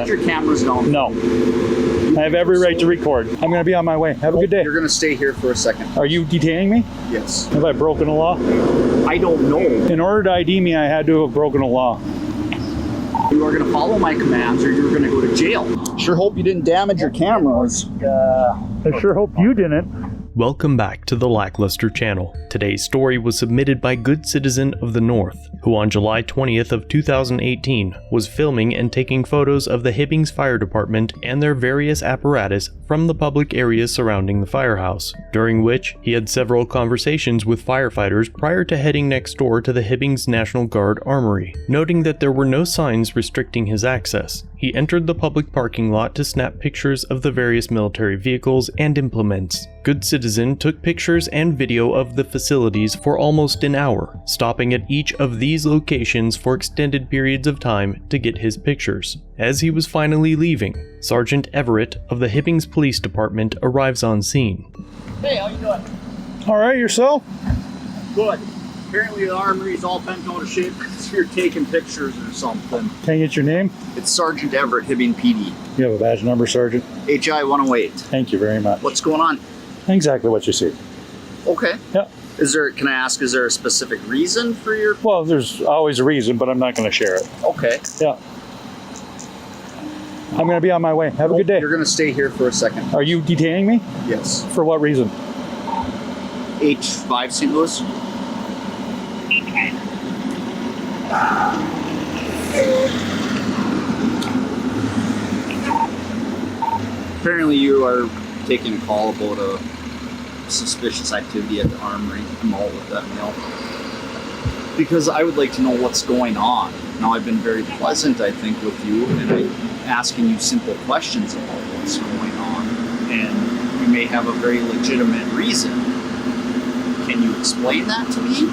Set your cameras down. No. I have every right to record. I'm going to be on my way. Have a good day. You're going to stay here for a second. Are you detaining me? Yes. Have I broken a law? I don't know. In order to ID me, I had to have broken a law. You are going to follow my commands or you're going to go to jail. Sure hope you didn't damage your cameras. I sure hope you didn't. Welcome back to the Lackluster channel. Today's story was submitted by Good Citizen of the North, who on July 20th of 2018 was filming and taking photos of the Hibbings Fire Department and their various apparatus from the public areas surrounding the firehouse, during which he had several conversations with firefighters prior to heading next door to the Hibbings National Guard Armory. Noting that there were no signs restricting his access, he entered the public parking lot to snap pictures of the various military vehicles and implements. Good Citizen took pictures and video of the facilities for almost an hour, stopping at each of these locations for extended periods of time to get his pictures. As he was finally leaving, Sergeant Everett of the Hibbings Police Department arrives on scene. Hey, how you doing? All right, yourself? Good. Apparently the armory's all bent out of shape because you're taking pictures or something. Can I get your name? It's Sergeant Everett, Hibbing PD. You have a badge number, Sergeant? HI 108. Thank you very much. What's going on? Exactly what you see. Okay. Yeah. Can I ask, is there a specific reason for your... Well, there's always a reason, but I'm not going to share it. Okay. Yeah. I'm going to be on my way. Have a good day. You're going to stay here for a second. Are you detaining me? Yes. For what reason? H5 St. Louis. Apparently you are taking a call about a suspicious activity at the armory. I'm all with that mail. Because I would like to know what's going on. Now I've been very pleasant, I think, with you, and I'm asking you simple questions about what's going on. And you may have a very legitimate reason. Can you explain that to me?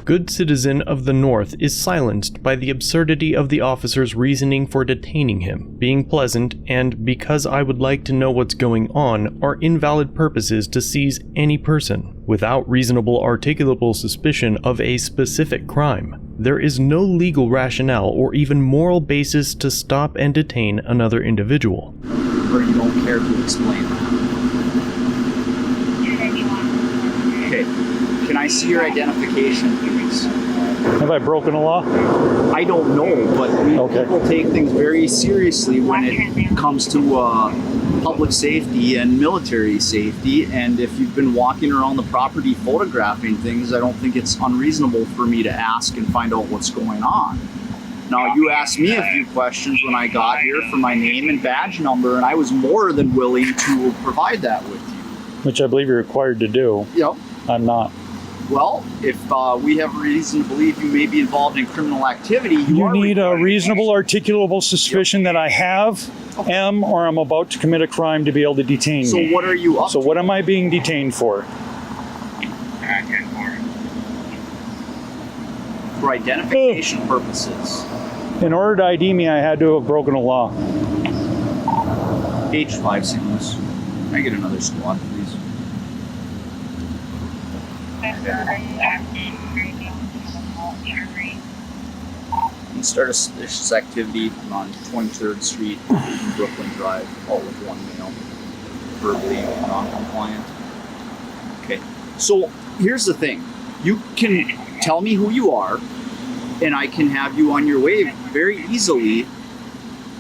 Good Citizen of the North is silenced by the absurdity of the officer's reasoning for detaining him. Being pleasant and because I would like to know what's going on are invalid purposes to seize any person without reasonable articulable suspicion of a specific crime. There is no legal rationale or even moral basis to stop and detain another individual. Or you don't care to explain that? Okay. Can I see your identification, please? Have I broken a law? I don't know, but people take things very seriously when it comes to public safety and military safety, and if you've been walking around the property photographing things, I don't think it's unreasonable for me to ask and find out what's going on. Now, you asked me a few questions when I got here for my name and badge number, and I was more than willing to provide that with you. Which I believe you're required to do. Yep. I'm not. Well, if we have reason to believe you may be involved in criminal activity, you need a reasonable, articulable suspicion that I am, or I'm about to commit a crime to be able to detain me. So what are you up to? So what am I being detained for? For identification purposes. In order to ID me, I had to have broken a law. H5 St. Louis. Can I get another squad, please? You start a suspicious activity on 23rd Street, Brooklyn Drive, all with one male, verbally non-compliant. Okay, so here's the thing. You can tell me who you are, and I can have you on your way very easily,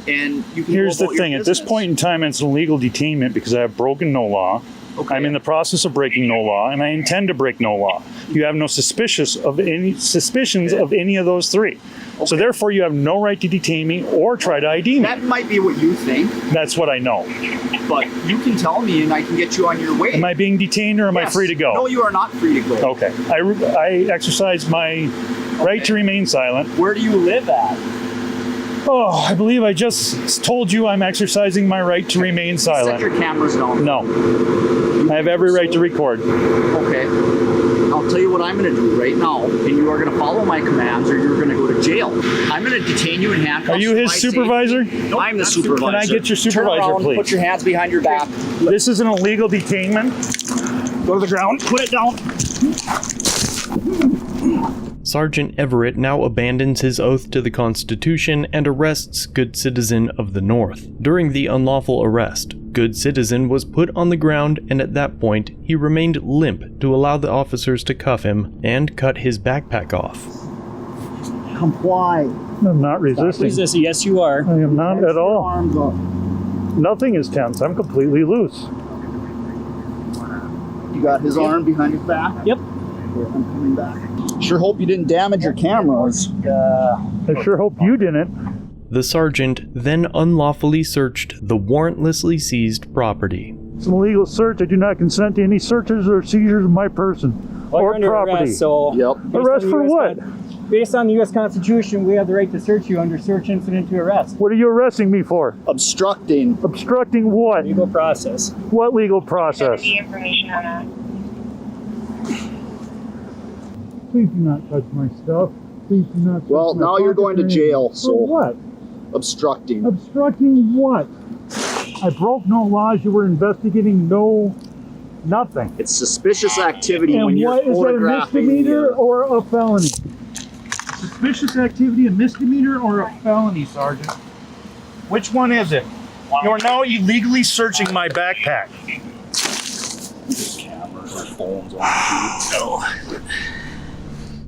and you can Here's go the about thing. your At this business. point in time, it's an illegal detainment because I have broken no law. Okay. I'm in the process of breaking no law, and I intend to break no law. You have no suspicions of any of those three. Okay. So therefore, you have no right to detain me or try to ID me. That might be what you think. That's what I know. But you can tell me, and I can get you on your way. Am I being detained, or am I free to go? No, you are not free to go. Okay. I exercise my right to remain silent. Where do you live at? Oh, I believe I just told you I'm exercising my right to remain silent. Set your cameras down. No. I have every right to record. Okay. I'll tell you what I'm going to do right now, and you are going to follow my commands or you're going to go to jail. I'm going to detain you in handcuffs. Are you his supervisor? No, I'm the supervisor. Can I get your supervisor, Turn around, please? put your hands behind your back. This is an illegal detainment. Go to the ground. Put it down. Sergeant Everett now abandons his oath to the Constitution and arrests Good Citizen of the North. During the unlawful arrest, Good Citizen was put on the ground, and at that point, he remained limp to allow the officers to cuff him and cut his backpack off. Comply. I'm not resisting. Yes, you are. I am not at all. Arms up. Nothing is tense. I'm completely loose. You got his arm behind his back? Yep. Okay, I'm coming back. Sure hope you didn't damage your cameras. I sure hope you didn't. The sergeant then unlawfully searched the warrantlessly seized property. It's an illegal search. I do not consent to any searches or seizures of my person or property. Arrest, so Yep. Arrest for what? Based on the U.S. Constitution, we have the right to search you under search incident to arrest. What are you arresting me for? Obstructing. Obstructing what? Legal process. What legal process? The information on that. Please do not touch my stuff. Please do not touch Well, my now you're going to pockets or jail, anything. so- For what? Obstructing. Obstructing what? I broke no laws. You were investigating nothing. It's suspicious activity And when you're what is that, a photographing. misdemeanor or a felony? Suspicious activity, a misdemeanor or a felony, Sergeant? Which one is it? You are now illegally searching my backpack.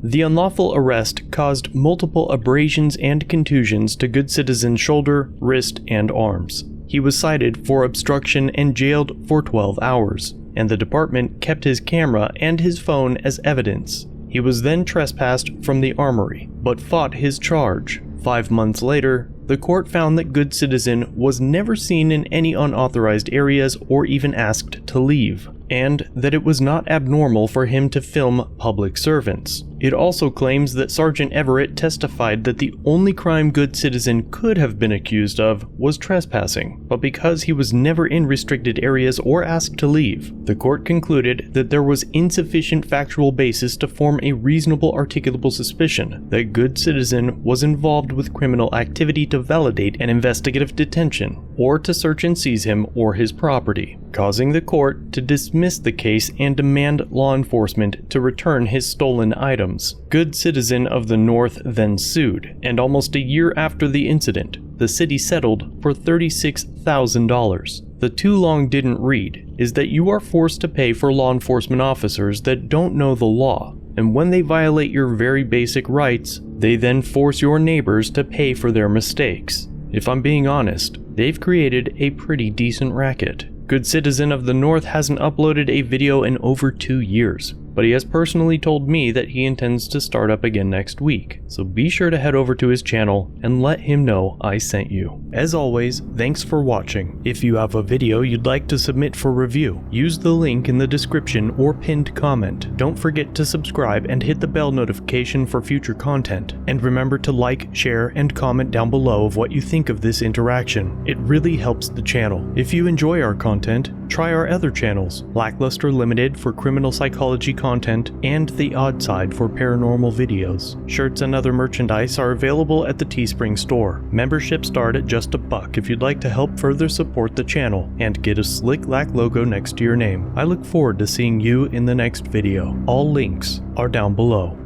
The unlawful arrest caused multiple abrasions and contusions to Good Citizen's shoulder, wrist, and arms. He was cited for obstruction and jailed for 12 hours, and the department kept his camera and his phone as evidence. He was then trespassed from the armory, but fought his charge. 5 months later, the court found that Good Citizen was never seen in any unauthorized areas or even asked to leave, and that it was not abnormal for him to film public servants. It also claims that Sergeant Everett testified that the only crime Good Citizen could have been accused of was trespassing, but because he was never in restricted areas or asked to leave, the court concluded that there was insufficient factual basis to form a reasonable articulable suspicion that Good Citizen was involved with criminal activity to validate an investigative detention, or to search and seize him or his property, causing the court to dismiss the case and demand law enforcement to return his stolen items. Good Citizen of the North then sued, and almost a year after the incident, the city settled for $36,000. The too long didn't read is that you are forced to pay for law enforcement officers that don't know the law, and when they violate your very basic rights, they then force your neighbors to pay for their mistakes. If I'm being honest, they've created a pretty decent racket. Good Citizen of the North hasn't uploaded a video in over 2 years, but he has personally told me that he intends to start up again next week, so be sure to head over to his channel and let him know I sent you. As always, thanks for watching. If you have a video you'd like to submit for review, use the link in the description or pinned comment. Don't forget to subscribe and hit the bell notification for future content, and remember to like, share, and comment down below of what you think of this interaction. It really helps the channel. If you enjoy our content, try our other channels, Lackluster Limited for criminal psychology content, and The Odd Side for paranormal videos. Shirts and other merchandise are available at the Teespring store. Memberships start at just $1 if you'd like to help further support the channel and get a slick Lack logo next to your name. I look forward to seeing you in the next video. All links are down below.